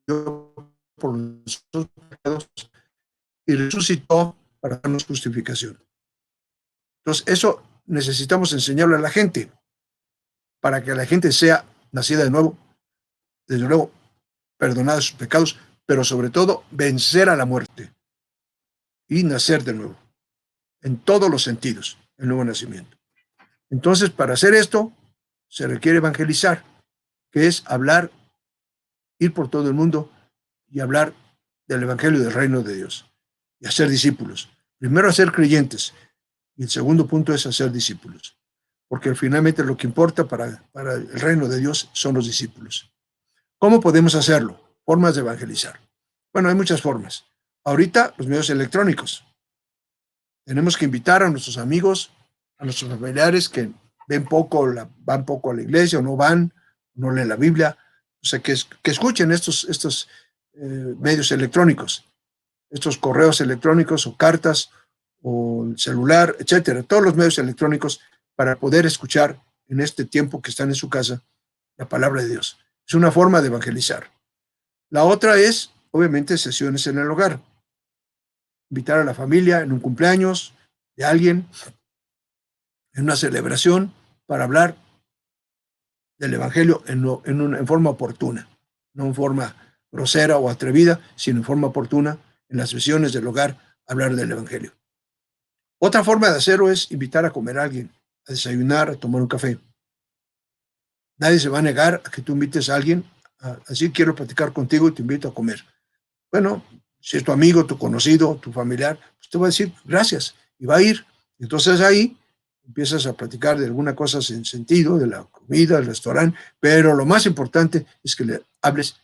por nuestros pecados y resucitó para darnos justificación. Entonces, eso necesitamos enseñarle a la gente para que la gente sea nacida de nuevo, desde luego, perdonada sus pecados, pero sobre todo vencer a la muerte y nacer de nuevo, en todos los sentidos, el nuevo nacimiento. Entonces, para hacer esto, se requiere evangelizar, que es hablar, ir por todo el mundo y hablar del evangelio del reino de Dios y hacer discípulos. Primero, hacer creyentes, y el segundo punto es hacer discípulos, porque finalmente lo que importa para el reino de Dios son los discípulos. ¿Cómo podemos hacerlo? Formas de evangelizar. Bueno, hay muchas formas. Ahorita, los medios electrónicos. Tenemos que invitar a nuestros amigos, a nuestros familiares que van poco a la iglesia o no van, no leen la Biblia, o sea, que escuchen estos medios electrónicos, estos correos electrónicos o cartas o el celular, etcétera, todos los medios electrónicos para poder escuchar en este tiempo que están en su casa la palabra de Dios. Es una forma de evangelizar. La otra es, obviamente, sesiones en el hogar. Invitar a la familia en un cumpleaños de alguien, en una celebración, para hablar del evangelio en forma oportuna, no en forma grosera o atrevida, sino en forma oportuna, en las sesiones del hogar, hablar del evangelio. Otra forma de hacerlo es invitar a comer a alguien, a desayunar, a tomar un café. Nadie se va a negar a que tú invites a alguien, así quiero platicar contigo y te invito a comer. Bueno, si es tu amigo, tu conocido, tu familiar, pues te va a decir gracias y va a ir. Entonces ahí empiezas a platicar de alguna cosa sin sentido, de la comida, del restaurante, pero lo más importante es que le hables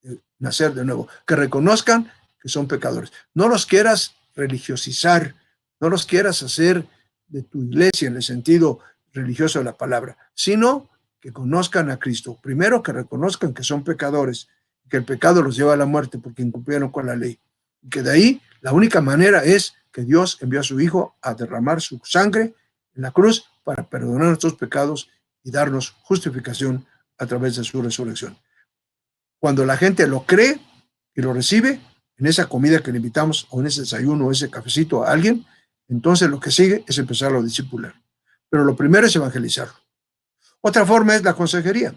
de nacer de nuevo, que reconozcan que son pecadores. No los quieras religiosizar, no los quieras hacer de tu iglesia en el sentido religioso de la palabra, sino que conozcan a Cristo. Primero, que reconozcan que son pecadores, que el pecado los lleva a la muerte porque incumplieron con la ley. Y que de ahí la única manera es que Dios envió a su Hijo a derramar su sangre en la cruz para perdonar nuestros pecados y darnos justificación a través de su resurrección. Cuando la gente lo cree y lo recibe, en esa comida que le invitamos, o en ese desayuno, o ese cafecito a alguien, entonces lo que sigue es empezarlo a discipular. Pero lo primero es evangelizarlo. Otra forma es la consejería.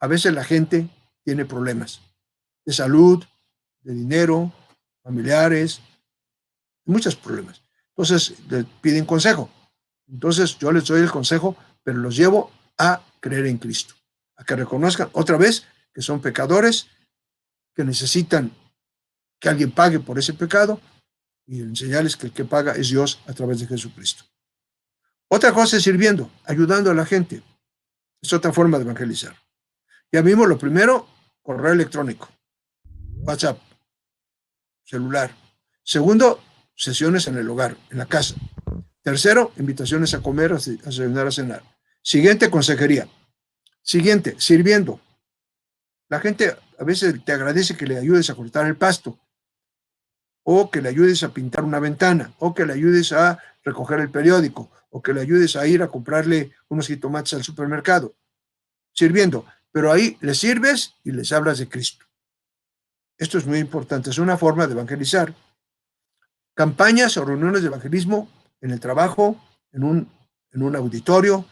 A veces la gente tiene problemas de salud, de dinero, familiares, muchos problemas. Entonces le piden consejo. Entonces yo les doy el consejo, pero los llevo a creer en Cristo, a que reconozcan otra vez que son pecadores, que necesitan que alguien pague por ese pecado y enseñarles que el que paga es Dios a través de Jesucristo. Otra cosa es sirviendo, ayudando a la gente. Es otra forma de evangelizar. Ya vimos lo primero, correo electrónico, WhatsApp, celular. Segundo, sesiones en el hogar, en la casa. Tercero, invitaciones a comer, a desayunar, a cenar. Siguiente, consejería. Siguiente, sirviendo. La gente a veces te agradece que le ayudes a cortar el pasto, o que le ayudes a pintar una ventana, o que le ayudes a recoger el periódico, o que le ayudes a ir a comprarle unos jitomates al supermercado. Sirviendo. Pero ahí les sirves y les hablas de Cristo. Esto es muy importante. Es una forma de evangelizar. Campañas o reuniones de evangelismo en el trabajo, en un auditorio,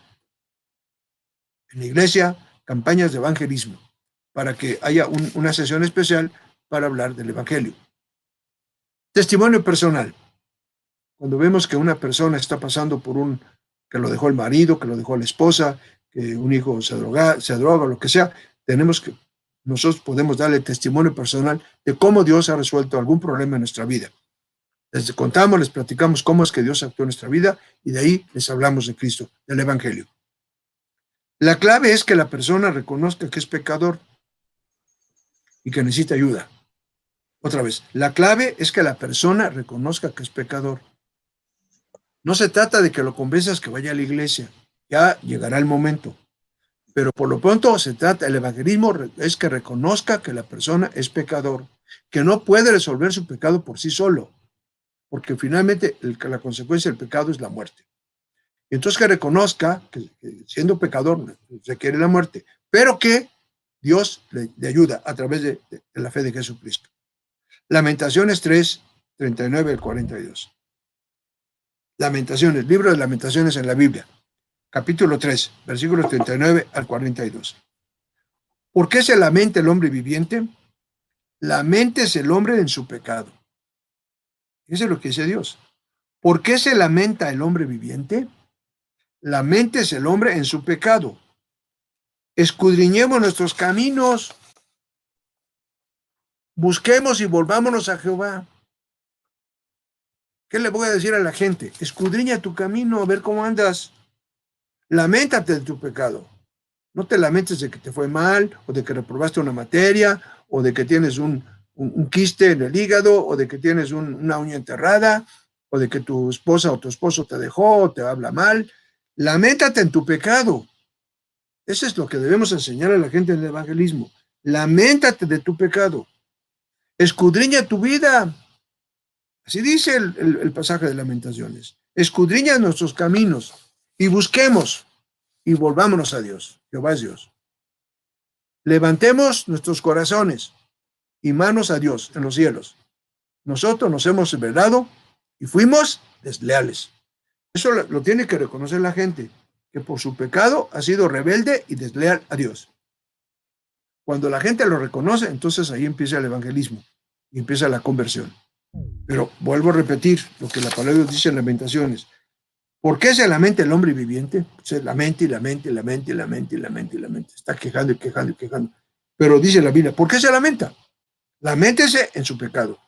en la iglesia, campañas de evangelismo, para que haya una sesión especial para hablar del evangelio. Testimonio personal. Cuando vemos que una persona está pasando por que lo dejó el marido, que lo dejó la esposa, que un hijo se droga, lo que sea, nosotros podemos darle testimonio personal de cómo Dios ha resuelto algún problema en nuestra vida. Les contamos, les platicamos cómo es que Dios actuó en nuestra vida y de ahí les hablamos de Cristo, del evangelio. La clave es que la persona reconozca que es pecador y que necesita ayuda. Otra vez, la clave es que la persona reconozca que es pecador. No se trata de que lo convenzas que vaya a la iglesia, ya llegará el momento. Pero por lo pronto el evangelismo es que reconozca que la persona es pecador, que no puede resolver su pecado por sí solo, porque finalmente la consecuencia del pecado es la muerte. Entonces que reconozca que siendo pecador requiere la muerte, pero que Dios le ayuda a través de la fe de Jesucristo. Lamentaciones 3, 39 al 42. Lamentaciones, libro de Lamentaciones en la Biblia, capítulo 3, versículos 39 al 42. ¿Por qué se lamenta el hombre viviente? Laméntese el hombre en su pecado. Eso es lo que dice Dios. ¿Por qué se lamenta el hombre viviente? Laméntese el hombre en su pecado. Escudriñemos nuestros caminos. Busquemos y volvámonos a Jehová. ¿Qué le voy a decir a la gente? Escudriña tu camino, a ver cómo andas. Lamentate de tu pecado. No te lamentes de que te fue mal, o de que reprobaste una materia, o de que tienes un quiste en el hígado, o de que tienes una uña enterrada, o de que tu esposa o tu esposo te dejó, o te habla mal. Lamentate en tu pecado. Eso es lo que debemos enseñar a la gente en el evangelismo. Lamentate de tu pecado. Escudriña tu vida. Así dice el pasaje de Lamentaciones. Escudriña nuestros caminos y busquemos y volvámonos a Dios. Jehová es Dios. Levantemos nuestros corazones y manos a Dios en los cielos. Nosotros nos hemos rebelado y fuimos desleales. Eso lo tiene que reconocer la gente, que por su pecado ha sido rebelde y desleal a Dios. Cuando la gente lo reconoce, entonces ahí empieza el evangelismo y empieza la conversión. Pero vuelvo a repetir lo que la palabra de Dios dice en Lamentaciones. ¿Por qué se lamenta el hombre viviente? Se lamenta y lamenta y lamenta y lamenta y lamenta y lamenta. Está quejando y quejando y quejando. Pero dice la Biblia, ¿por qué se lamenta? Laméntese en su pecado.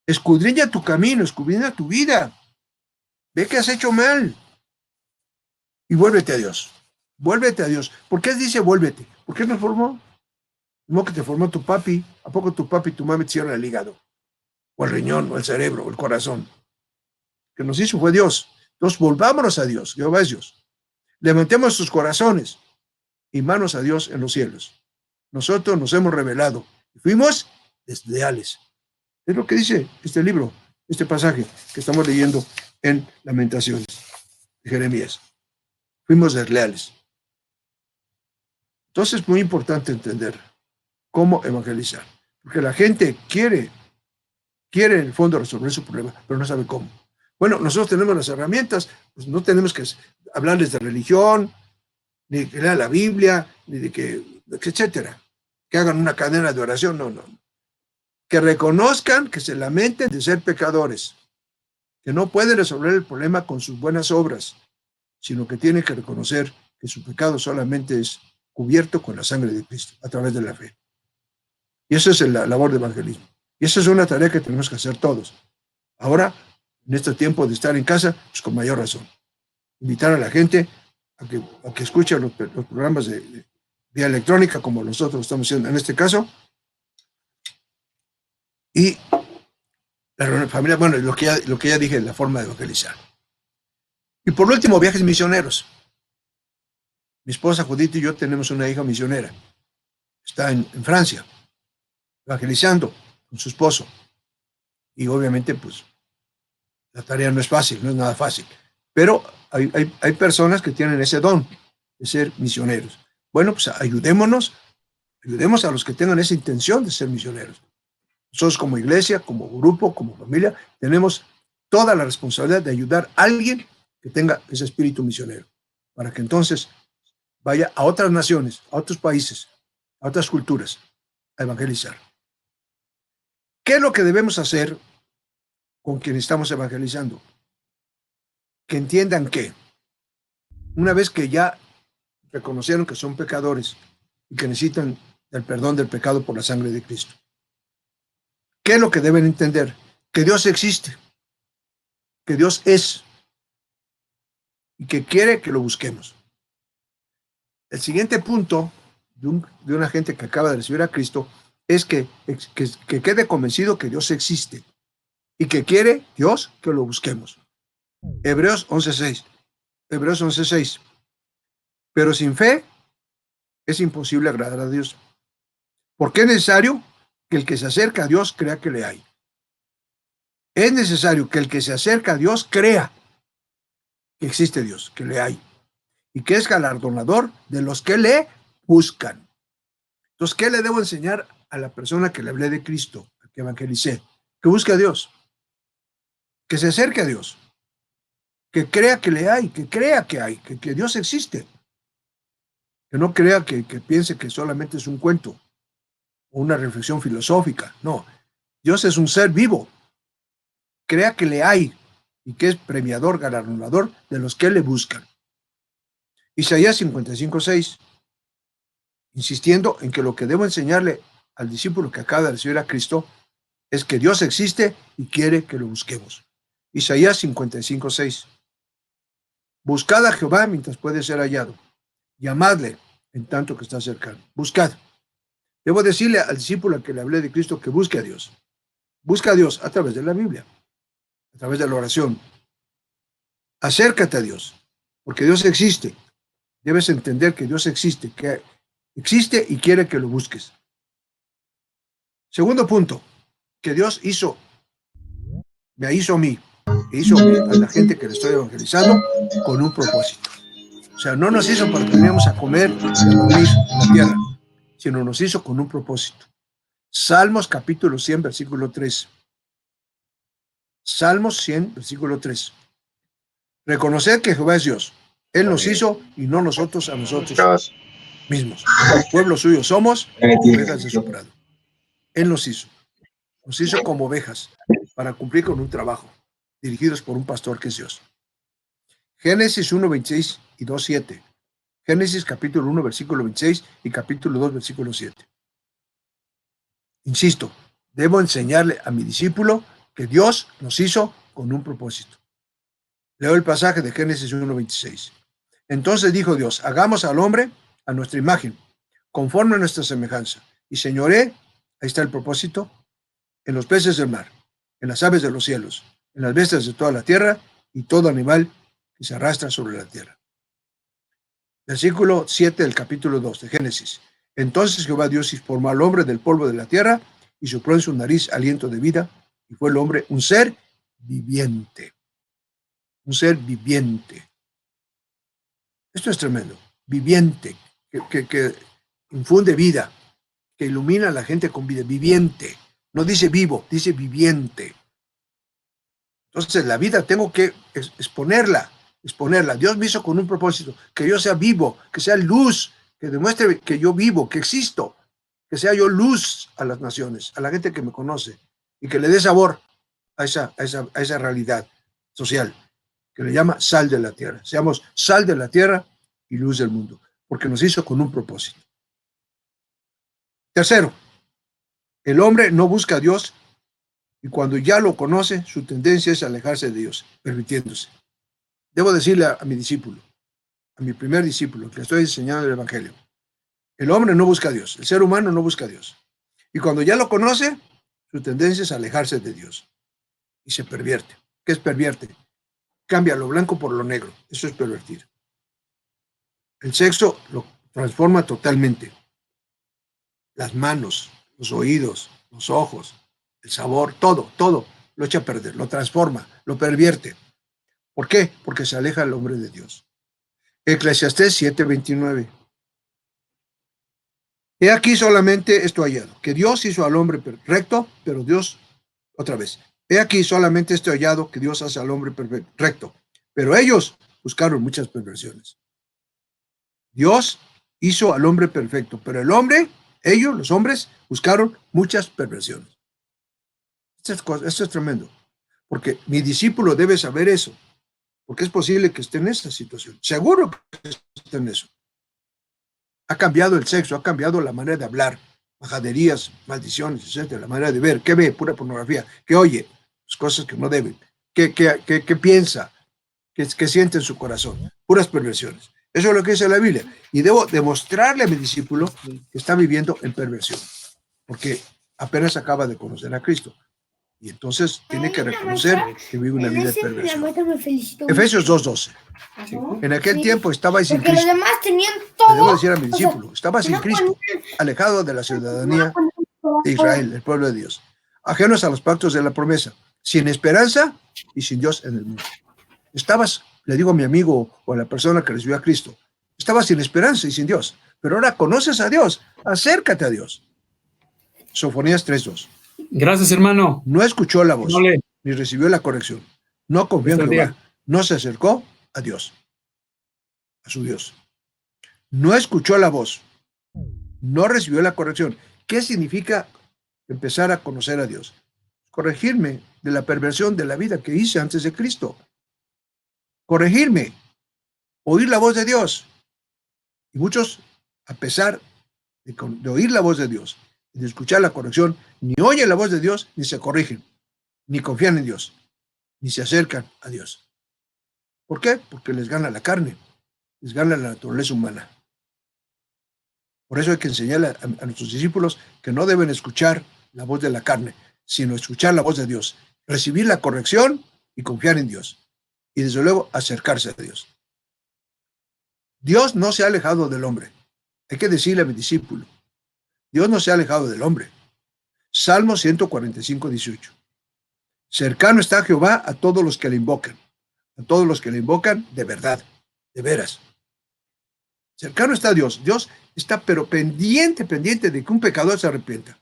Escudriña tu camino, escudriña tu vida. Ve que has hecho mal. Y vuélvete a Dios. Vuélvete a Dios. ¿Por qué dice vuélvete? ¿Por qué nos formó? No que te formó tu papi. ¿A poco tu papi y tu mami te hicieron el hígado? O el riñón, o el cerebro, o el corazón. Que nos hizo fue Dios. Entonces volvámonos a Dios. Jehová es Dios. Levantemos sus corazones y manos a Dios en los cielos. Nosotros nos hemos rebelado y fuimos desleales. Es lo que dice este libro, este pasaje que estamos leyendo en Lamentaciones de Jeremías. Fuimos desleales. Entonces es muy importante entender cómo evangelizar, porque la gente quiere en el fondo resolver su problema, pero no sabe cómo. Bueno, nosotros tenemos las herramientas, pues no tenemos que hablarles de religión, ni de que lean la Biblia, ni de que, etcétera, que hagan una cadena de oración, no. Que reconozcan, que se lamenten de ser pecadores, que no pueden resolver el problema con sus buenas obras, sino que tienen que reconocer que su pecado solamente es cubierto con la sangre de Cristo, a través de la fe. Y esa es la labor de evangelismo. Y esa es una tarea que tenemos que hacer todos. Ahora, en este tiempo de estar en casa, pues con mayor razón. Invitar a la gente a que escuche los programas de vía electrónica, como nosotros estamos haciendo en este caso. Y la familia, bueno, lo que ya dije, la forma de evangelizar. Y por último, viajes misioneros. Mi esposa Judith y yo tenemos una hija misionera. Está en Francia, evangelizando con su esposo. Y obviamente, pues, la tarea no es fácil, no es nada fácil. Pero hay personas que tienen ese don de ser misioneros. Bueno, pues ayudemos a los que tengan esa intención de ser misioneros. Nosotros como iglesia, como grupo, como familia, tenemos toda la responsabilidad de ayudar a alguien que tenga ese espíritu misionero, para que entonces vaya a otras naciones, a otros países, a otras culturas, a evangelizar. ¿Qué es lo que debemos hacer con quienes estamos evangelizando? Que entiendan que una vez que ya reconocieron que son pecadores y que necesitan el perdón del pecado por la sangre de Cristo, ¿qué es lo que deben entender? Que Dios existe, que Dios es y que quiere que lo busquemos. El siguiente punto de una gente que acaba de recibir a Cristo es que quede convencido que Dios existe y que quiere Dios que lo busquemos. Hebreos 11:6. Hebreos 11:6. Pero sin fe es imposible agradar a Dios, porque es necesario que el que se acerca a Dios crea que le hay. Es necesario que el que se acerca a Dios crea que existe Dios, que le hay, y que es galardonador de los que le buscan. Entonces, ¿qué le debo enseñar a la persona que le hablé de Cristo, que evangelicé? Que busque a Dios, que se acerque a Dios, que crea que le hay, que crea que hay, que Dios existe, que no crea que piense que solamente es un cuento o una reflexión filosófica. No, Dios es un ser vivo, crea que le hay y que es premiador, galardonador de los que le buscan. Isaías 55:6, insistiendo en que lo que debo enseñarle al discípulo que acaba de recibir a Cristo es que Dios existe y quiere que lo busquemos. Isaías 55:6. Buscad a Jehová mientras puede ser hallado. Llamadle en tanto que está cercano. Buscad. Debo decirle al discípulo al que le hablé de Cristo que busque a Dios. Busca a Dios a través de la Biblia, a través de la oración. Acércate a Dios, porque Dios existe. Debes entender que Dios existe, que existe y quiere que lo busques. Segundo punto, que Dios me hizo a mí, e hizo a la gente que le estoy evangelizando con un propósito. O sea, no nos hizo para que viniéramos a comer y a dormir en la tierra, sino nos hizo con un propósito. Salmos capítulo 100, versículo 3. Salmos 100, versículo 3. Reconoced que Jehová es Dios. Él nos hizo y no nosotros a nosotros mismos. Pueblo suyo somos, ovejas de su prado. Él nos hizo como ovejas para cumplir con un trabajo, dirigidos por un pastor que es Dios. Génesis 1, 26 y 2, 7. Génesis capítulo 1, versículo 26 y capítulo 2, versículo 7. Insisto, debo enseñarle a mi discípulo que Dios nos hizo con un propósito. Leo el pasaje de Génesis 1, 26. Entonces dijo Dios, hagamos al hombre a nuestra imagen, conforme a nuestra semejanza, y señoré, ahí está el propósito, en los peces del mar, en las aves de los cielos, en las bestias de toda la tierra y todo animal que se arrastra sobre la tierra. Versículo 7 del capítulo 2 de Génesis. Entonces Jehová Dios formó al hombre del polvo de la tierra y sopló en su nariz aliento de vida, y fue el hombre un ser viviente. Un ser viviente. Esto es tremendo. Viviente, que infunde vida, que ilumina a la gente con vida. Viviente. No dice vivo, dice viviente. Entonces la vida tengo que exponerla. Dios me hizo con un propósito, que yo sea vivo, que sea luz, que demuestre que yo vivo, que existo, que sea yo luz a las naciones, a la gente que me conoce, y que le dé sabor a esa realidad social, que le llama sal de la tierra. Seamos sal de la tierra y luz del mundo, porque nos hizo con un propósito. Tercero, el hombre no busca a Dios y cuando ya lo conoce, su tendencia es alejarse de Dios, permitiéndose. Debo decirle a mi discípulo, a mi primer discípulo, que le estoy enseñando el Evangelio, el hombre no busca a Dios, el ser humano no busca a Dios. Y cuando ya lo conoce, su tendencia es alejarse de Dios y se pervierte. ¿Qué es pervierte? Cambia lo blanco por lo negro. Eso es pervertir. El sexo lo transforma totalmente. Las manos, los oídos, los ojos, el sabor, todo lo echa a perder, lo transforma, lo pervierte. ¿Por qué? Porque se aleja el hombre de Dios. Eclesiastés 7:29. He aquí solamente esto hallado, que Dios hizo al hombre recto, pero Dios, otra vez, he aquí solamente esto hallado, que Dios hace al hombre recto, pero ellos buscaron muchas perversiones. Dios hizo al hombre perfecto, pero el hombre, ellos, los hombres, buscaron muchas perversiones. Esto es tremendo, porque mi discípulo debe saber eso, porque es posible que esté en esta situación. Seguro que esté en eso. Ha cambiado el sexo, ha cambiado la manera de hablar, majaderías, maldiciones, etcétera, la manera de ver. ¿Qué ve? Pura pornografía. ¿Qué oye? Pues cosas que no deben. ¿Qué piensa? ¿Qué siente en su corazón? Puras perversiones. Eso es lo que dice la Biblia. Y debo demostrarle a mi discípulo que está viviendo en perversión, porque apenas acaba de conocer a Cristo. Y entonces tiene que reconocer que vive una vida de perversión. Efesios 2:12. En aquel tiempo estabais sin Cristo. Le debo decir a mi discípulo, estaba sin Cristo, alejado de la ciudadanía de Israel, el pueblo de Dios, ajenos a los pactos de la promesa, sin esperanza y sin Dios en el mundo. Estabas, le digo a mi amigo o a la persona que recibió a Cristo, estabas sin esperanza y sin Dios. pero ahora conoces a Dios, acércate a Dios. Sofonías 3:2. Gracias, hermano. No escuchó la voz, No le. ni recibió la corrección. No confió en Buen día. Jehová. No se acercó a Dios, a su Dios. No escuchó la voz, no recibió la corrección. ¿Qué significa empezar a conocer a Dios? Corregirme de la perversión de la vida que hice antes de Cristo. Corregirme, oír la voz de Dios. Y muchos, a pesar de oír la voz de Dios y de escuchar la corrección, ni oyen la voz de Dios, ni se corrigen, ni confían en Dios, ni se acercan a Dios. ¿Por qué? Porque les gana la carne, les gana la naturaleza humana. Por eso hay que enseñarle a nuestros discípulos que no deben escuchar la voz de la carne, sino escuchar la voz de Dios, recibir la corrección y confiar en Dios. Y desde luego acercarse a Dios. Dios no se ha alejado del hombre. Hay que decirle a mi discípulo, Dios no se ha alejado del hombre. Salmo 145:18. Cercano está Jehová a todos los que le invocan, a todos los que le invocan de verdad, de veras. Cercano está Dios. Dios está pero pendiente de que un pecador se arrepienta.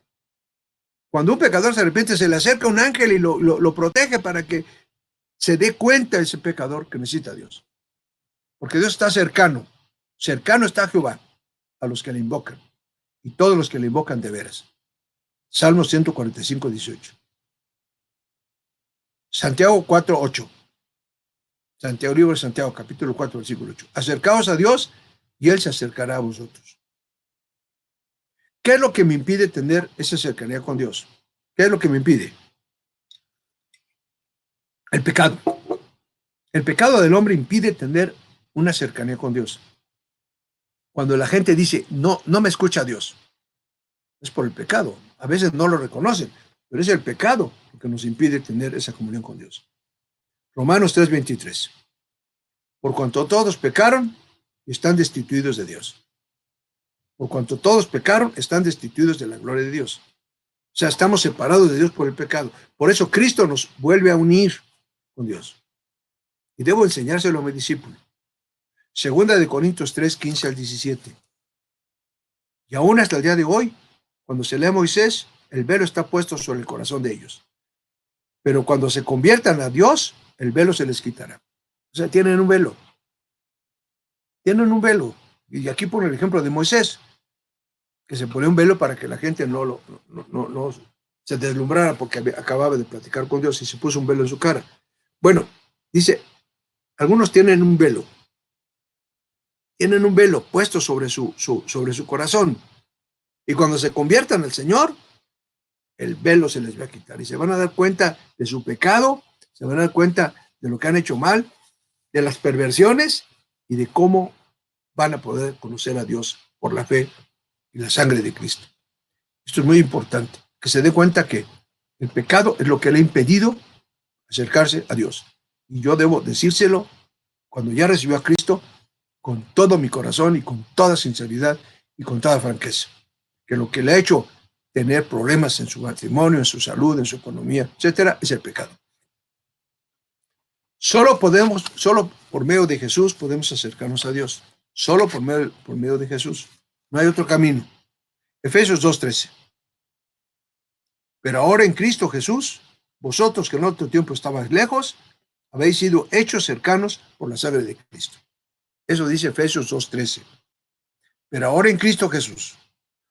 Cuando un pecador se arrepiente, se le acerca un ángel y lo protege para que se dé cuenta ese pecador que necesita a Dios. Porque Dios está cercano. Cercano está Jehová a los que le invocan. Y todos los que le invocan de veras. Salmo 145:18. Santiago 4:8. Santiago, libro de Santiago, capítulo 4, versículo 8. Acercaos a Dios y Él se acercará a vosotros. ¿Qué es lo que me impide tener esa cercanía con Dios? ¿Qué es lo que me impide? El pecado. El pecado del hombre impide tener una cercanía con Dios. Cuando la gente dice, no me escucha Dios, es por el pecado. A veces no lo reconocen, pero es el pecado lo que nos impide tener esa comunión con Dios. Romanos 3:23. Por cuanto todos pecaron, están destituidos de Dios. Por cuanto todos pecaron, están destituidos de la gloria de Dios. O sea, estamos separados de Dios por el pecado. Por eso Cristo nos vuelve a unir con Dios. Y debo enseñárselo a mi discípulo. Segunda de Corintios 3:15-17. Y aún hasta el día de hoy, cuando se lee a Moisés, el velo está puesto sobre el corazón de ellos. Pero cuando se conviertan a Dios, el velo se les quitará. O sea, tienen un velo. Tienen un velo. Y aquí pone el ejemplo de Moisés, que se ponía un velo para que la gente no se deslumbrara porque acababa de platicar con Dios y se puso un velo en su cara. Bueno, dice, algunos tienen un velo puesto sobre su corazón. Y cuando se conviertan al Señor, el velo se les va a quitar. Y se van a dar cuenta de su pecado, se van a dar cuenta de lo que han hecho mal, de las perversiones y de cómo van a poder conocer a Dios por la fe y la sangre de Cristo. Esto es muy importante, que se dé cuenta que el pecado es lo que le ha impedido acercarse a Dios. Y yo debo decírselo cuando ya recibió a Cristo con todo mi corazón y con toda sinceridad y con toda franqueza. Que lo que le ha hecho tener problemas en su matrimonio, en su salud, en su economía, etcétera, es el pecado. Solo por medio de Jesús podemos acercarnos a Dios. Solo por medio de Jesús. No hay otro camino. Efesios 2:13. Pero ahora en Cristo Jesús, vosotros que en otro tiempo estabais lejos, habéis sido hechos cercanos por la sangre de Cristo. Eso dice Efesios 2:13. Pero ahora en Cristo Jesús,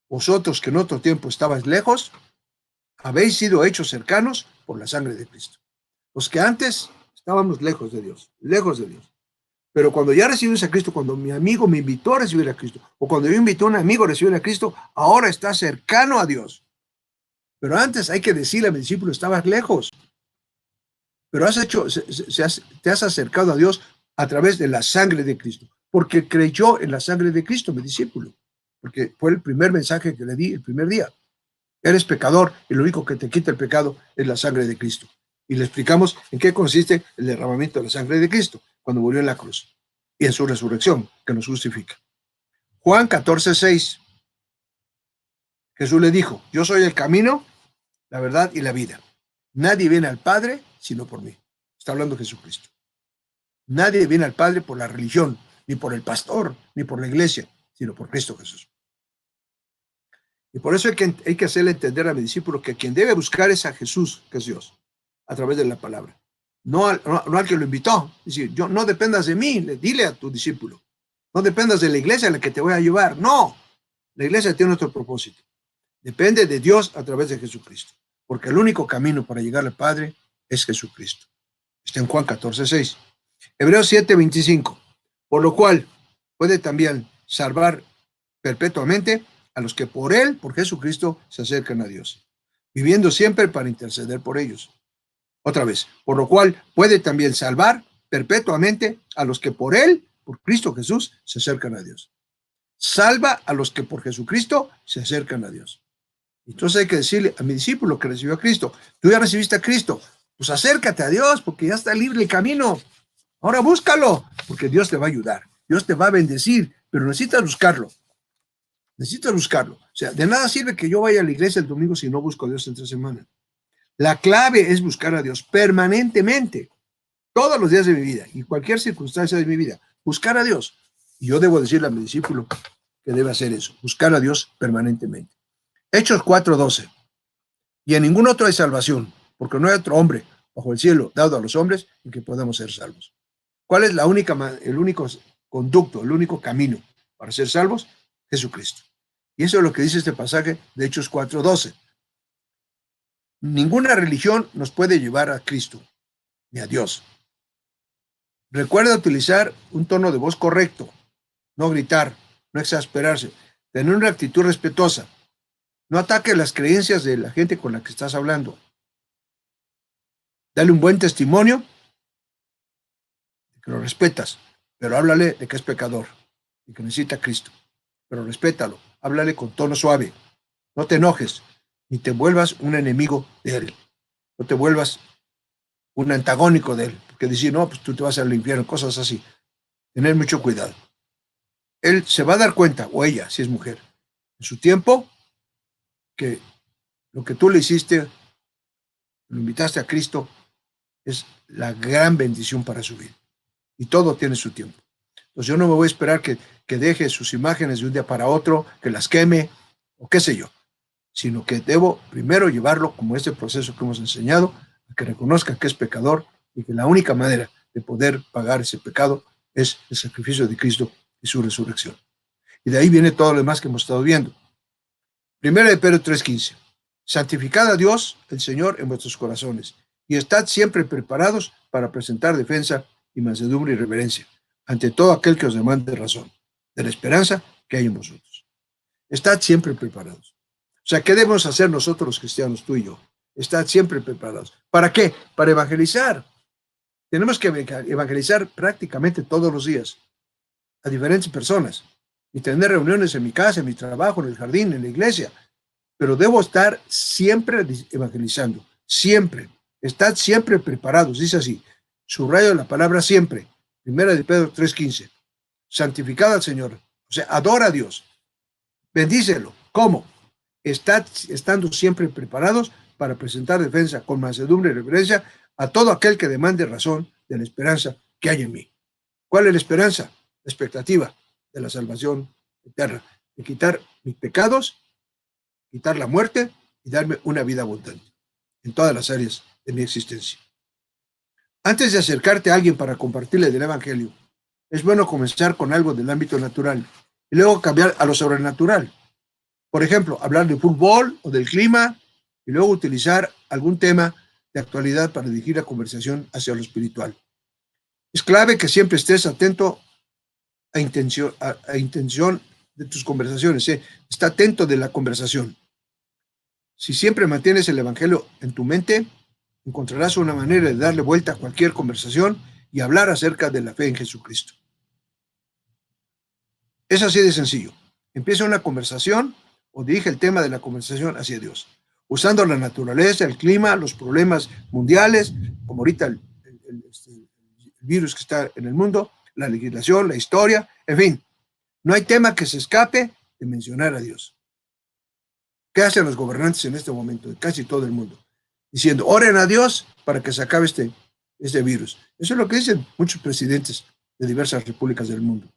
vosotros que en otro tiempo estabais lejos, habéis sido hechos cercanos por la sangre de Cristo. Los que antes estábamos lejos de Dios. Pero cuando ya recibimos a Cristo, cuando mi amigo me invitó a recibir a Cristo, o cuando yo invité a un amigo a recibir a Cristo, ahora está cercano a Dios. Pero antes hay que decirle a mi discípulo, estabas lejos. Pero te has acercado a Dios a través de la sangre de Cristo, porque creyó en la sangre de Cristo, mi discípulo, porque fue el primer mensaje que le di el primer día. Eres pecador y lo único que te quita el pecado es la sangre de Cristo. Y le explicamos en qué consiste el derramamiento de la sangre de Cristo cuando murió en la cruz y en su resurrección que nos justifica. Juan 14:6. Jesús le dijo, yo soy el camino, la verdad y la vida. Nadie viene al Padre sino por mí. Está hablando Jesucristo. Nadie viene al Padre por la religión, ni por el pastor, ni por la iglesia. sino por Cristo Jesús. Y por eso hay que hacerle entender a mi discípulo que quien debe buscar es a Jesús, que es Dios, a través de la palabra. No al que lo invitó. Es decir, no dependas de mí, dile a tu discípulo. No dependas de la iglesia a la que te voy a llevar. No, la iglesia tiene otro propósito. Depende de Dios a través de Jesucristo. Porque el único camino para llegar al Padre es Jesucristo. Está en Juan 14:6. Hebreos 7:25. Por lo cual puede también salvar perpetuamente a los que por él, por Jesucristo, se acercan a Dios, viviendo siempre para interceder por ellos. Otra vez, por lo cual puede también salvar perpetuamente a los que por él, por Cristo Jesús, se acercan a Dios. Salva a los que por Jesucristo se acercan a Dios. Entonces hay que decirle a mi discípulo que recibió a Cristo, tú ya recibiste a Cristo, pues acércate a Dios porque ya está libre el camino. Ahora búscalo, porque Dios te va a ayudar, Dios te va a bendecir, pero necesitas buscarlo. Necesitas buscarlo. O sea, de nada sirve que yo vaya a la iglesia el domingo si no busco a Dios entre semana. La clave es buscar a Dios permanentemente, todos los días de mi vida y cualquier circunstancia de mi vida. Buscar a Dios. Y yo debo decirle a mi discípulo que debe hacer eso, buscar a Dios permanentemente. Hechos 4:12. Y en ningún otro hay salvación, porque no hay otro hombre bajo el cielo dado a los hombres en que podamos ser salvos. ¿Cuál es el único conducto, el único camino para ser salvos? Jesucristo. Y eso es lo que dice este pasaje de Hechos 4:12. Ninguna religión nos puede llevar a Cristo, ni a Dios. Recuerda utilizar un tono de voz correcto, no gritar, no exasperarse, tener una actitud respetuosa. No ataque las creencias de la gente con la que estás hablando. Dale un buen testimonio de que lo respetas, pero háblale de que es pecador y que necesita a Cristo. Pero respétalo, háblale con tono suave. No te enojes, ni te vuelvas un enemigo de él. No te vuelvas un antagónico de él, porque decir, no, pues tú te vas al infierno, cosas así. Tener mucho cuidado. Él se va a dar cuenta, o ella, si es mujer, en su tiempo, que lo que tú le hiciste, lo invitaste a Cristo, es la gran bendición para su vida. Y todo tiene su tiempo. Entonces yo no me voy a esperar que deje sus imágenes de un día para otro, que las queme, o qué sé yo, sino que debo primero llevarlo como este proceso que hemos enseñado, a que reconozca que es pecador y que la única manera de poder pagar ese pecado es el sacrificio de Cristo y su resurrección. Y de ahí viene todo lo demás que hemos estado viendo. Primera de Pedro 3:15. Santificad a Dios, el Señor, en vuestros corazones, y estad siempre preparados para presentar defensa y mansedumbre y reverencia ante todo aquel que os demande razón de la esperanza que hay en vosotros. Estad siempre preparados. O sea, ¿qué debemos hacer nosotros los cristianos, tú y yo? Estad siempre preparados. ¿Para qué? Para evangelizar. Tenemos que evangelizar prácticamente todos los días a diferentes personas y tener reuniones en mi casa, en mi trabajo, en el jardín, en la iglesia. Pero debo estar siempre evangelizando, siempre. Estad siempre preparados, dice así. Subrayo la palabra siempre. Primera de Pedro 3:15. Santificad al Señor. O sea, adora a Dios. Bendícelo. ¿Cómo? Estando siempre preparados para presentar defensa con mansedumbre y reverencia a todo aquel que demande razón de la esperanza que hay en mí. ¿Cuál es la esperanza? La expectativa de la salvación eterna, de quitar mis pecados, quitar la muerte y darme una vida abundante en todas las áreas de mi existencia. Antes de acercarte a alguien para compartirle del Evangelio, es bueno comenzar con algo del ámbito natural y luego cambiar a lo sobrenatural. Por ejemplo, hablar de fútbol o del clima y luego utilizar algún tema de actualidad para dirigir la conversación hacia lo espiritual. Es clave que siempre estés atento a intención de tus conversaciones. Está atento de la conversación. Si siempre mantienes el Evangelio en tu mente, encontrarás una manera de darle vuelta a cualquier conversación y hablar acerca de la fe en Jesucristo. Es así de sencillo. Empieza una conversación o dirige el tema de la conversación hacia Dios, usando la naturaleza, el clima, los problemas mundiales, como ahorita el virus que está en el mundo, la legislación, la historia, en fin. No hay tema que se escape de mencionar a Dios. ¿Qué hacen los gobernantes en este momento de casi todo el mundo? Diciendo, oren a Dios para que se acabe este virus. Eso es lo que dicen muchos presidentes de diversas repúblicas del mundo,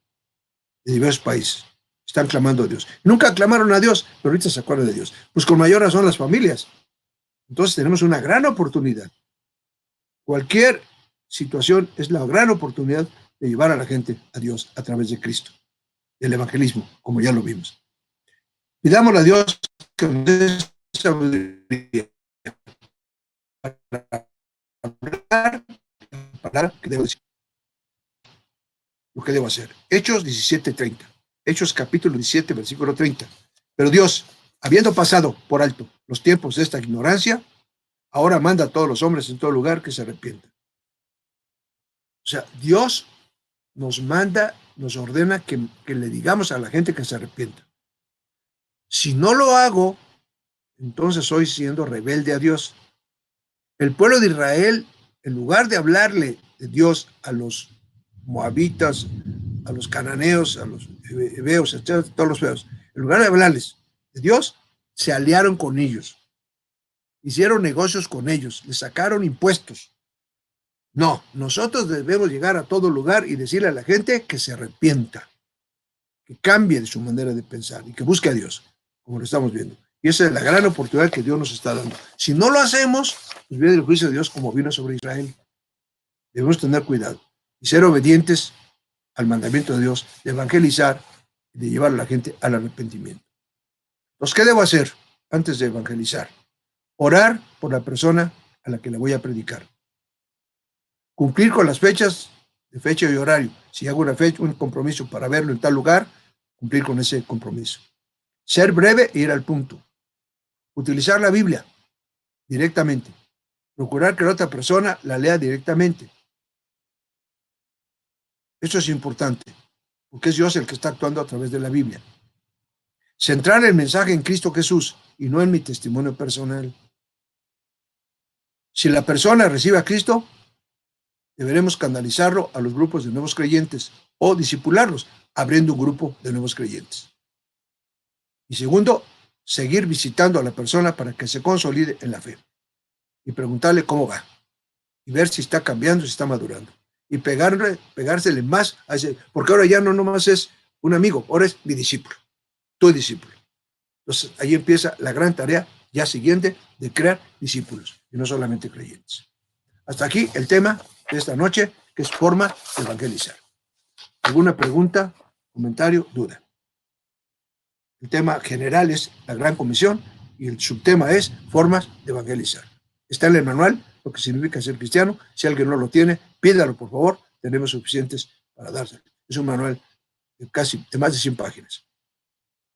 de diversos países. están clamando a Dios. Nunca clamaron a Dios, pero ahorita se acuerdan de Dios. Pues con mayor razón las familias. Entonces tenemos una gran oportunidad. Cualquier situación es la gran oportunidad de llevar a la gente a Dios a través de Cristo, del evangelismo, como ya lo vimos. Pidámosle a Dios que nos dé sabiduría para hablar, que debo decir, lo que debo hacer. Hechos 17:30. Hechos capítulo 17, versículo 30. Pero Dios, habiendo pasado por alto los tiempos de esta ignorancia, ahora manda a todos los hombres en todo lugar que se arrepientan. O sea, Dios nos manda, nos ordena que le digamos a la gente que se arrepienta. Si no lo hago, entonces estoy siendo rebelde a Dios. El pueblo de Israel, en lugar de hablarle de Dios a los moabitas, a los cananeos, a los hebeos, etcétera, todos los feos, en lugar de hablarles de Dios, se aliaron con ellos, hicieron negocios con ellos, les sacaron impuestos. No, nosotros debemos llegar a todo lugar y decirle a la gente que se arrepienta, que cambie de su manera de pensar y que busque a Dios, como lo estamos viendo. Y esa es la gran oportunidad que Dios nos está dando. Si no lo hacemos, pues viene el juicio de Dios como vino sobre Israel. Debemos tener cuidado y ser obedientes al mandamiento de Dios, de evangelizar y de llevar a la gente al arrepentimiento. Entonces, ¿qué debo hacer antes de evangelizar? Orar por la persona a la que le voy a predicar. Cumplir con las fechas, de fecha y horario. Si hago una fecha, un compromiso para verlo en tal lugar, cumplir con ese compromiso. Ser breve e ir al punto. Utilizar la Biblia directamente. Procurar que la otra persona la lea directamente. Eso es importante, porque es Dios el que está actuando a través de la Biblia. Centrar el mensaje en Cristo Jesús y no en mi testimonio personal. Si la persona recibe a Cristo, deberemos canalizarlo a los grupos de nuevos creyentes o disipularlos, abriendo un grupo de nuevos creyentes. Y segundo, seguir visitando a la persona para que se consolide en la fe y preguntarle cómo va y ver si está cambiando, si está madurando y pegársele más a ese, porque ahora ya no nomás es un amigo, ahora es mi discípulo, tu discípulo. Entonces ahí empieza la gran tarea ya siguiente de crear discípulos y no solamente creyentes. Hasta aquí el tema de esta noche, que es forma de evangelizar. ¿Alguna pregunta, comentario, duda? El tema general es la Gran Comisión y el subtema es formas de evangelizar. Está en el manual, lo que significa ser cristiano. Si alguien no lo tiene, pídalo, por favor. Tenemos suficientes para dárselo. Es un manual de más de 100 páginas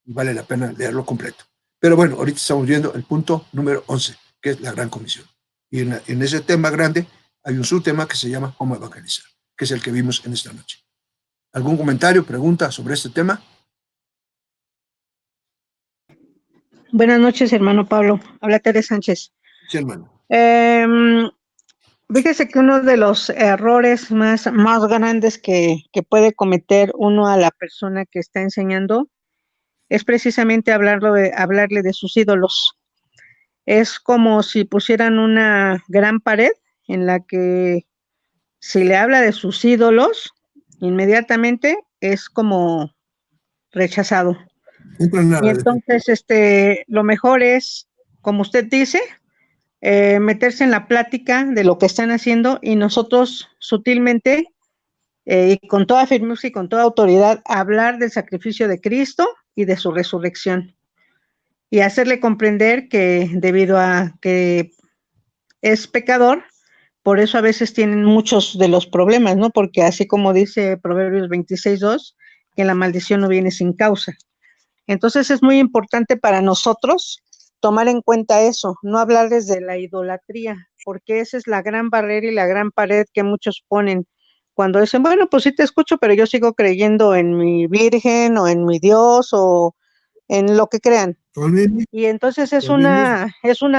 y vale la pena leerlo completo. Pero bueno, ahorita estamos viendo el punto número 11, que es la Gran Comisión. Y en ese tema grande hay un subtema que se llama cómo evangelizar, que es el que vimos en esta noche. ¿Algún comentario, pregunta sobre este tema? Buenas noches, hermano Pablo. Habla Tere Sánchez. Sí, hermano. Fíjese que uno de los errores más grandes que puede cometer uno a la persona que está enseñando es precisamente hablarle de sus ídolos. Es como si pusieran una gran pared en la que si le habla de sus ídolos, inmediatamente es como rechazado. Y entonces, lo mejor es, como usted dice, meterse en la plática de lo que están haciendo y nosotros sutilmente y con toda firmeza y con toda autoridad hablar del sacrificio de Cristo y de su resurrección y hacerle comprender que debido a que es pecador, por eso a veces tienen muchos de los problemas, ¿no? Porque así como dice Proverbios 26:2, que la maldición no viene sin causa. Entonces es muy importante para nosotros tomar en cuenta eso, no hablarles de la idolatría, porque esa es la gran barrera y la gran pared que muchos ponen cuando dicen, bueno, pues sí te escucho, pero yo sigo creyendo en mi Virgen o en mi Dios o en lo que crean. Y entonces es una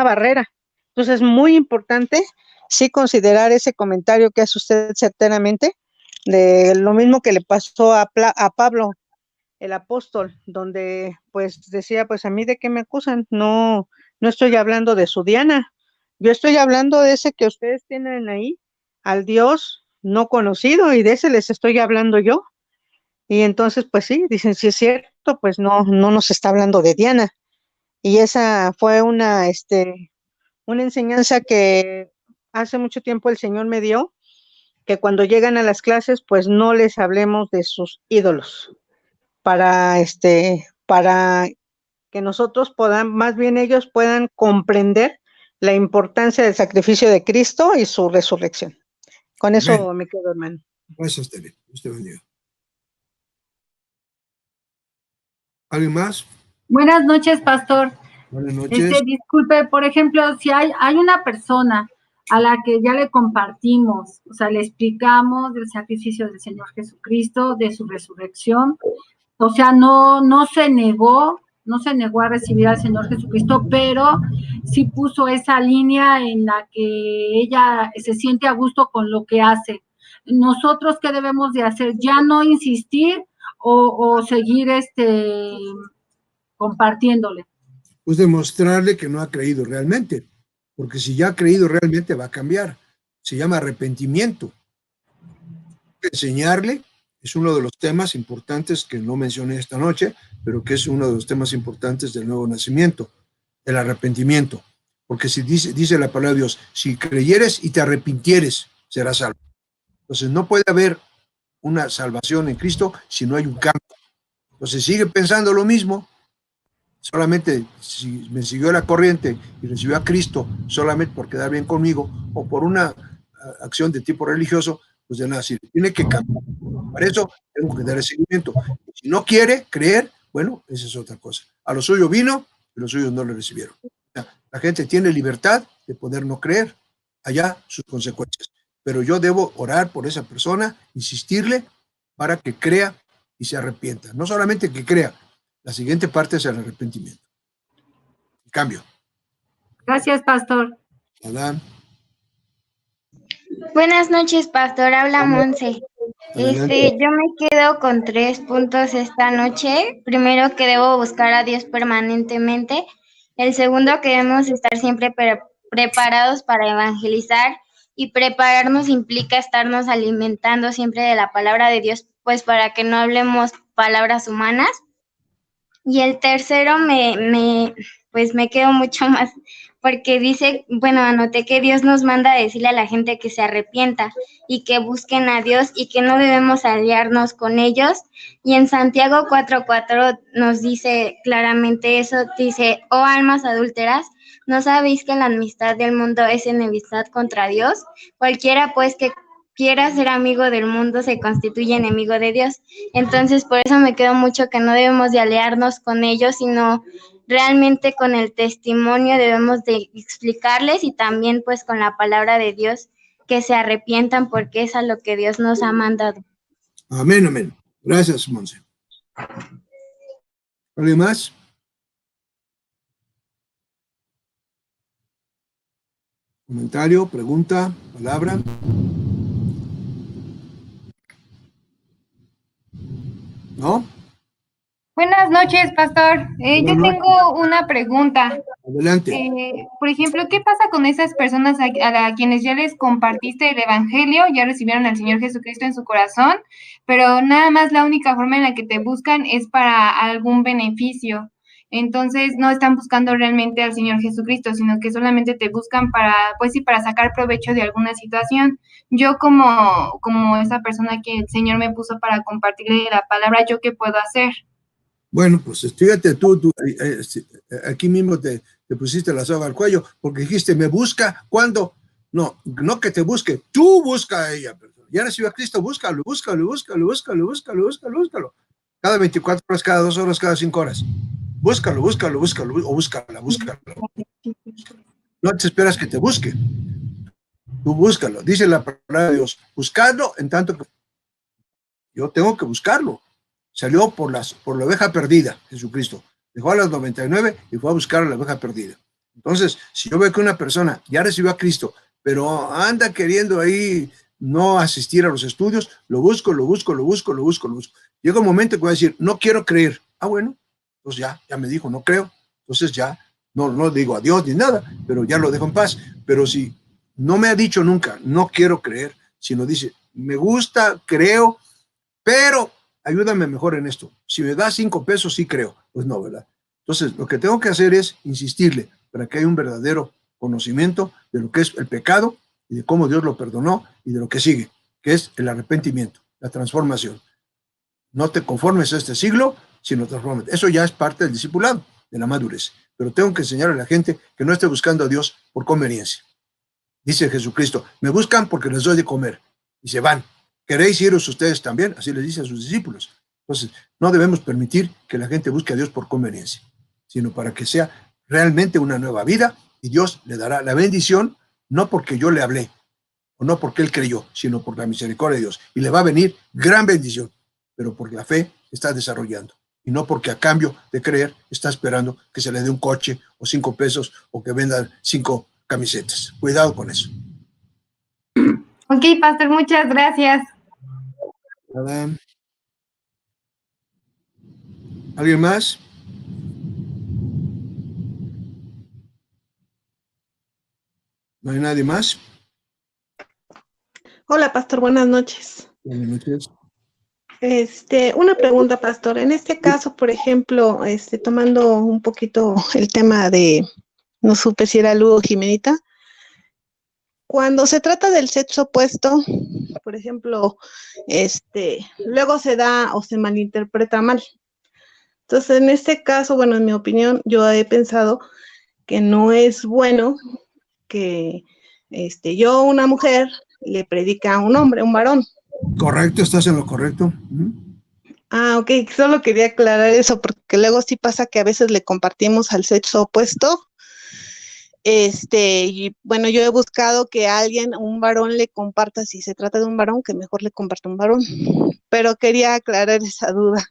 barrera. Entonces es muy importante sí considerar ese comentario que hace usted certeramente, de lo mismo que le pasó a Pablo, el apóstol, donde pues decía, pues a mí de qué me acusan, no estoy hablando de su Diana, yo estoy hablando de ese que ustedes tienen ahí, al Dios no conocido, y de ese les estoy hablando yo. Y entonces, pues sí, dicen, si es cierto, pues no nos está hablando de Diana. Y esa fue una enseñanza que hace mucho tiempo el Señor me dio, que cuando llegan a las clases, pues no les hablemos de sus ídolos, para que nosotros podamos, más bien ellos puedan comprender la importancia del sacrificio de Cristo y su resurrección. Con Amén. eso me quedo, hermano. Gracias, Tere. Usted bendiga. ¿Alguien más? Buenas noches, pastor. Buenas noches. Disculpe, por ejemplo, si hay una persona a la que ya le compartimos, o sea, le explicamos del sacrificio del Señor Jesucristo, de su resurrección, o sea, no se negó a recibir al Señor Jesucristo, pero sí puso esa línea en la que ella se siente a gusto con lo que hace. Nosotros, ¿qué debemos de hacer? ¿Ya no insistir o seguir compartiéndole? Pues demostrarle que no ha creído realmente, porque si ya ha creído realmente va a cambiar. Se llama arrepentimiento. Enseñarle es uno de los temas importantes que no mencioné esta noche, pero que es uno de los temas importantes del nuevo nacimiento, el arrepentimiento. Porque si dice la palabra de Dios, si creyeres y te arrepintieres, serás salvo. Entonces no puede haber una salvación en Cristo si no hay un cambio. Entonces sigue pensando lo mismo, solamente si me siguió la corriente y recibió a Cristo solamente por quedar bien conmigo o por una acción de tipo religioso, pues de nada sirve. Tiene que cambiar. Para eso tengo que darle seguimiento. Si no quiere creer, bueno, esa es otra cosa. A lo suyo vino y los suyos no le recibieron. La gente tiene libertad de poder no creer, allá sus consecuencias. Pero yo debo orar por esa persona, insistirle para que crea y se arrepienta. No solamente que crea, la siguiente parte es el arrepentimiento. El cambio. Gracias, pastor. Adán. Buenas noches, pastor. Habla Monse. Adelante. Yo me quedo con 3 puntos esta noche. Primero, que debo buscar a Dios permanentemente. El segundo, que debemos estar siempre preparados para evangelizar. Y prepararnos implica estarnos alimentando siempre de la palabra de Dios, pues para que no hablemos palabras humanas. Y el tercero pues me quedo mucho más, porque dice, bueno, anoté que Dios nos manda a decirle a la gente que se arrepienta y que busquen a Dios y que no debemos aliarnos con ellos. Y en Santiago 4:4 nos dice claramente eso, dice, oh almas adúlteras, ¿no sabéis que la amistad del mundo es enemistad contra Dios? Cualquiera pues que quiera ser amigo del mundo se constituye enemigo de Dios. Entonces, por eso me quedo mucho que no debemos de aliarnos con ellos, sino realmente con el testimonio debemos de explicarles y también pues con la palabra de Dios que se arrepientan porque es a lo que Dios nos ha mandado. Amén, amén. Gracias, Monse. ¿Alguien más? Comentario, pregunta, palabra. ¿No? Buenas noches, pastor. Yo tengo una pregunta. Adelante. Por ejemplo, ¿qué pasa con esas personas a quienes ya les compartiste el Evangelio, ya recibieron al Señor Jesucristo en su corazón, pero nada más la única forma en la que te buscan es para algún beneficio? Entonces no están buscando realmente al Señor Jesucristo, sino que solamente te buscan para, pues sí, para sacar provecho de alguna situación. Yo como esa persona que el Señor me puso para compartirle la palabra, ¿yo qué puedo hacer? Bueno, pues fíjate tú aquí mismo te pusiste la soga al cuello porque dijiste, me busca, ¿cuándo? No que te busque, tú busca a ella. Ya recibió a Cristo, búscalo. Cada 24 horas, cada 2 horas, cada 5 horas. Búscalo, o búscala. No te esperas que te busque. Tú búscalo. Dice la palabra de Dios, buscadlo en tanto que yo tengo que buscarlo. Salió por la oveja perdida, Jesucristo. Dejó a las 99 y fue a buscar a la oveja perdida. Entonces, si yo veo que una persona ya recibió a Cristo, pero anda queriendo ahí no asistir a los estudios, lo busco. Llega un momento que voy a decir, no quiero creer. Ah, bueno, pues ya me dijo, no creo. Entonces ya no digo adiós ni nada, pero ya lo dejo en paz. Pero si no me ha dicho nunca, no quiero creer, sino dice, me gusta, creo, pero ayúdame mejor en esto. Si me da 5 pesos, sí creo. Pues no, ¿verdad? Entonces, lo que tengo que hacer es insistirle para que haya un verdadero conocimiento de lo que es el pecado y de cómo Dios lo perdonó y de lo que sigue, que es el arrepentimiento, la transformación. No te conformes a este siglo, sino transfórmate. Eso ya es parte del discipulado, de la madurez. Pero tengo que enseñarle a la gente que no esté buscando a Dios por conveniencia. Dice Jesucristo, me buscan porque les doy de comer y se van. ¿Queréis iros ustedes también? Así les dice a sus discípulos. Entonces, no debemos permitir que la gente busque a Dios por conveniencia, sino para que sea realmente una nueva vida y Dios le dará la bendición, no porque yo le hablé o no porque él creyó, sino por la misericordia de Dios. Y le va a venir gran bendición, pero porque la fe está desarrollando y no porque a cambio de creer está esperando que se le dé un coche o 5 pesos o que vendan 5 camisetas. Cuidado con eso. Ok, pastor, muchas gracias. Nada. ¿Alguien más? ¿No hay nadie más? Hola, pastor, buenas noches. Buenas noches. Una pregunta, pastor. En este caso, por ejemplo, tomando un poquito el tema de, no supe si era Lugo o Jimenita, cuando se trata del sexo opuesto, por ejemplo, luego se da o se malinterpreta mal. Entonces, en este caso, bueno, en mi opinión, yo he pensado que no es bueno que yo, una mujer, le predica a un hombre, un varón. Correcto, estás en lo correcto. Ah, ok, solo quería aclarar eso, porque luego sí pasa que a veces le compartimos al sexo opuesto. Y bueno, yo he buscado que alguien, un varón, le comparta, si se trata de un varón, que mejor le comparta un varón. Pero quería aclarar esa duda.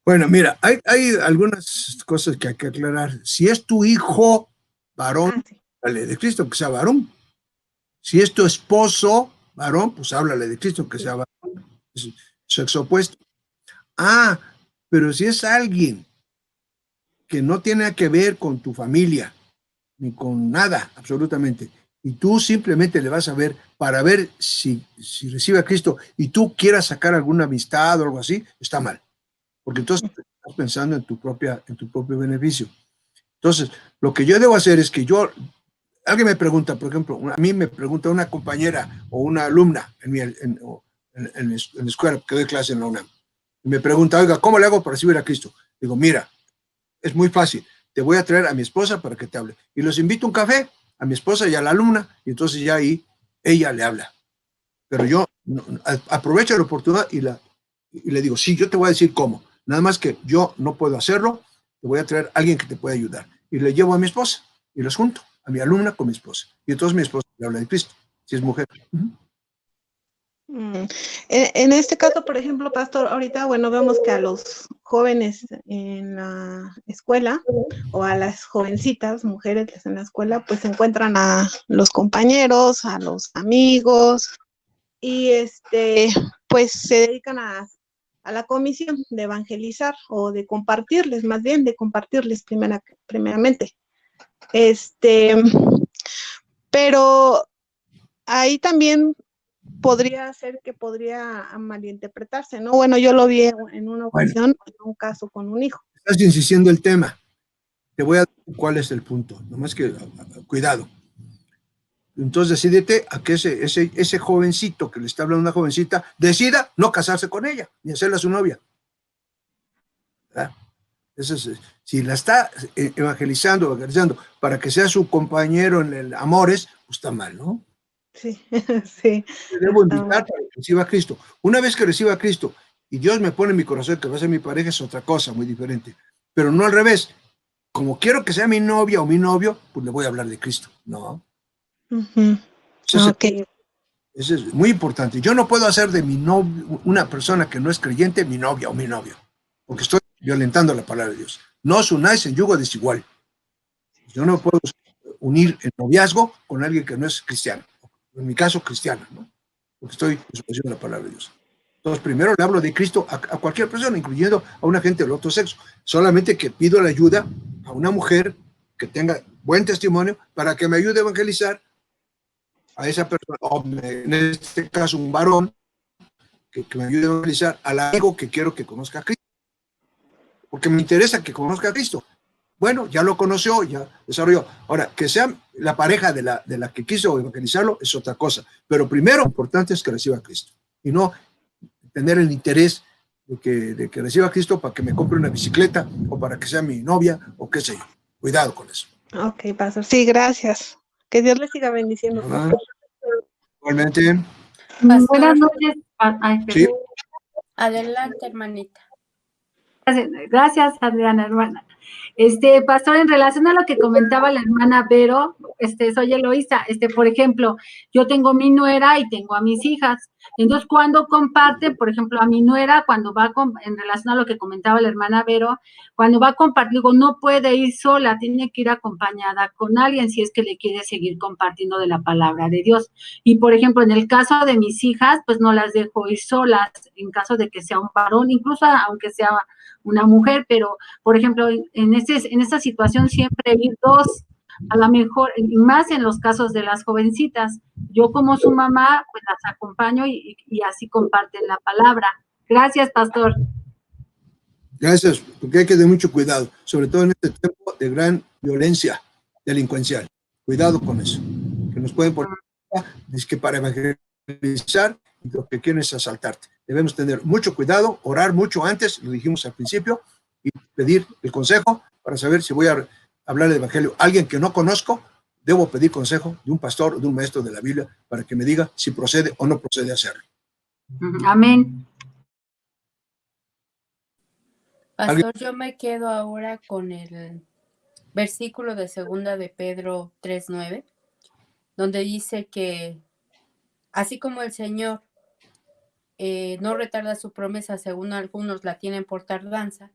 Bueno, mira, hay algunas cosas que hay que aclarar. Si es tu hijo varón, Sí. háblale de Cristo, que sea varón. Si es tu esposo varón, pues háblale de Cristo, que sea varón. Es sexo opuesto. Ah, pero si es alguien que no tiene que ver con tu familia, ni con nada, absolutamente, y tú simplemente le vas a ver para ver si recibe a Cristo y tú quieras sacar alguna amistad o algo así, está mal. Porque entonces estás pensando en tu propio beneficio. Entonces, lo que yo debo hacer es que alguien me pregunta, por ejemplo, a mí me pregunta una compañera o una alumna en la escuela, que doy clase en la UNAM, y me pregunta, oiga, ¿cómo le hago para recibir a Cristo? Digo, mira, es muy fácil, te voy a traer a mi esposa para que te hable. Y los invito a un café, a mi esposa y a la alumna, y entonces ya ahí ella le habla. Pero yo aprovecho la oportunidad y le digo, sí, yo te voy a decir cómo. Nada más que yo no puedo hacerlo, te voy a traer a alguien que te pueda ayudar. Y le llevo a mi esposa y los junto, a mi alumna con mi esposa. Y entonces mi esposa le habla de Cristo, si es mujer. En este caso, por ejemplo, pastor, ahorita, bueno, vemos que a los jóvenes en la escuela o a las jovencitas, mujeres en la escuela, pues se encuentran a los compañeros, a los amigos y pues se dedican a la comisión de evangelizar o de compartirles, más bien de compartirles primeramente. Pero ahí también podría ser que podría malinterpretarse, ¿no? Bueno, yo lo vi en una ocasión, en un caso con un hijo. Estás insistiendo el tema. Te voy a decir cuál es el punto. Nomás que, cuidado. Entonces decídete a que ese jovencito que le está hablando a una jovencita decida no casarse con ella, ni hacerla su novia. ¿Verdad? Si la está evangelizando para que sea su compañero en el amores, pues está mal, ¿no? Sí, sí. Debo invitar para que reciba a Cristo. Una vez que reciba a Cristo y Dios me pone en mi corazón que va a ser mi pareja, es otra cosa muy diferente. Pero no al revés. Como quiero que sea mi novia o mi novio, pues le voy a hablar de Cristo. No. Okay. Eso es muy importante. Yo no puedo hacer de mi novio, una persona que no es creyente, mi novia o mi novio, porque estoy violentando la palabra de Dios. No os unáis en yugo desigual. Yo no puedo unir el noviazgo con alguien que no es cristiano. En mi caso, cristiana, ¿no? Porque estoy en sujeción de la palabra de Dios. Entonces, primero le hablo de Cristo a cualquier persona, incluyendo a una gente del otro sexo. Solamente que pido la ayuda a una mujer que tenga buen testimonio para que me ayude a evangelizar a esa persona, o en este caso un varón, que me ayude a evangelizar al amigo que quiero que conozca a Cristo. Porque me interesa que conozca a Cristo. Bueno, ya lo conoció, ya desarrolló. Ahora, que sea la pareja de la que quiso evangelizarlo es otra cosa. Pero primero, lo importante es que reciba a Cristo. Y no tener el interés de que reciba a Cristo para que me compre una bicicleta o para que sea mi novia o qué sé yo. Cuidado con eso. Ok, pastor. Sí, gracias. Que Dios le siga bendiciendo. ¿Verdad? Igualmente. Buenas Pastor, noches. Ay, Sí. perdón. adelante, hermanita. Gracias, Adriana, hermana. Pastor, en relación a lo que comentaba la hermana Vero, soy Eloísa, por ejemplo, yo tengo mi nuera y tengo a mis hijas. Entonces, cuando comparte, por ejemplo, a mi nuera, cuando va en relación a lo que comentaba la hermana Vero, cuando va a compartir, digo, no puede ir sola, tiene que ir acompañada con alguien si es que le quiere seguir compartiendo de la palabra de Dios. Y, por ejemplo, en el caso de mis hijas, pues no las dejo ir solas, en caso de que sea un varón, incluso aunque sea una mujer, pero, por ejemplo, en esta situación siempre hay dos, a lo mejor, y más en los casos de las jovencitas. Yo como su mamá, pues las acompaño y así comparten la palabra. Gracias, pastor. Gracias, porque hay que tener mucho cuidado, sobre todo en este tiempo de gran violencia delincuencial. Cuidado con eso, que nos pueden poner es que para evangelizar lo que quieren es asaltarte. Debemos tener mucho cuidado, orar mucho antes, lo dijimos al principio, y pedir el consejo para saber si voy a hablar del evangelio. Alguien que no conozco, debo pedir consejo de un pastor o de un maestro de la Biblia para que me diga si procede o no procede a hacerlo. Amén. Pastor, yo me quedo ahora con el versículo de 2 de Pedro 3:9, donde dice que así como el Señor no retarda su promesa, según algunos la tienen por tardanza,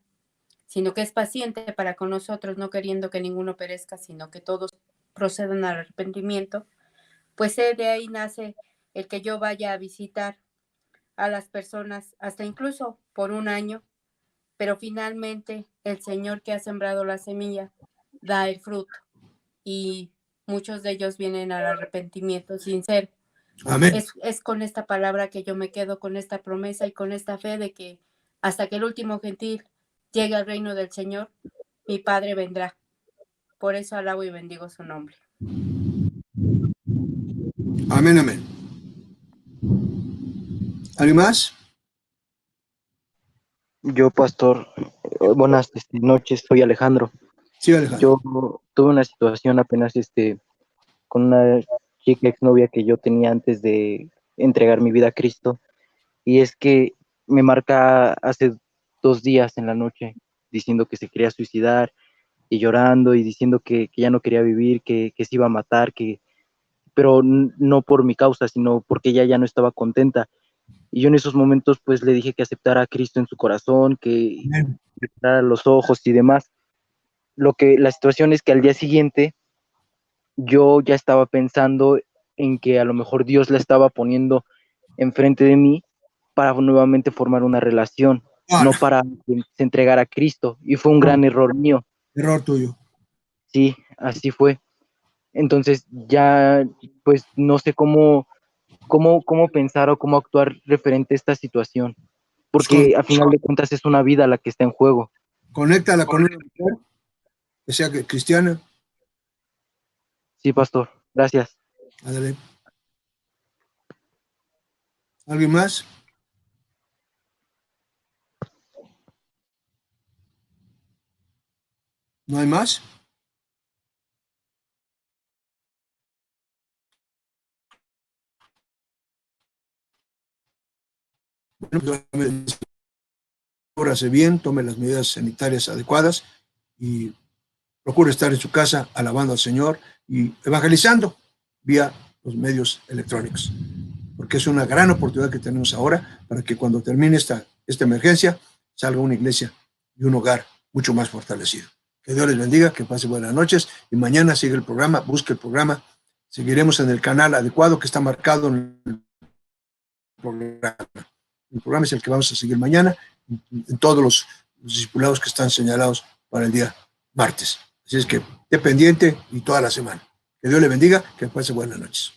sino que es paciente para con nosotros, no queriendo que ninguno perezca, sino que todos procedan al arrepentimiento, pues de ahí nace el que yo vaya a visitar a las personas, hasta incluso por un año, pero finalmente el Señor que ha sembrado la semilla da el fruto y muchos de ellos vienen al arrepentimiento sincero. Amén. Es con esta palabra que yo me quedo, con esta promesa y con esta fe de que hasta que el último gentil llegue al reino del Señor, mi Padre vendrá. Por eso alabo y bendigo su nombre. Amén, amén. ¿Alguien más? Yo, pastor, buenas noches, soy Alejandro. Sí, Alejandro. Yo tuve una situación apenas con una chica exnovia que yo tenía antes de entregar mi vida a Cristo, y es que me marca hace 2 días en la noche diciendo que se quería suicidar y llorando y diciendo que ya no quería vivir, que se iba a matar, pero no por mi causa, sino porque ella ya no estaba contenta. Y yo en esos momentos pues le dije que aceptara a Cristo en su corazón, que cerrara los ojos y demás. La situación es que al día siguiente yo ya estaba pensando en que a lo mejor Dios la estaba poniendo enfrente de mí para nuevamente formar una relación, no para que se entregara a Cristo. Y fue un gran error mío. Error tuyo. Sí, así fue. Entonces ya pues no sé cómo pensar o cómo actuar referente a esta situación, porque a final de cuentas es una vida la que está en juego. Conéctala con una mujer que sea cristiana. Sí, pastor, gracias. Adelante. ¿Alguien más? ¿No hay más? Bueno, pues, órase bien, tome las medidas sanitarias adecuadas y procure estar en su casa alabando al Señor y evangelizando vía los medios electrónicos, porque es una gran oportunidad que tenemos ahora para que cuando termine esta emergencia salga una iglesia y un hogar mucho más fortalecido. Que Dios les bendiga, que pase buenas noches y mañana sigue el programa, busque el programa, seguiremos en el canal adecuado que está marcado en el programa. El programa es el que vamos a seguir mañana en todos los discipulados que están señalados para el día martes. Así es que esté pendiente y toda la semana. Que Dios le bendiga, que pase buenas noches.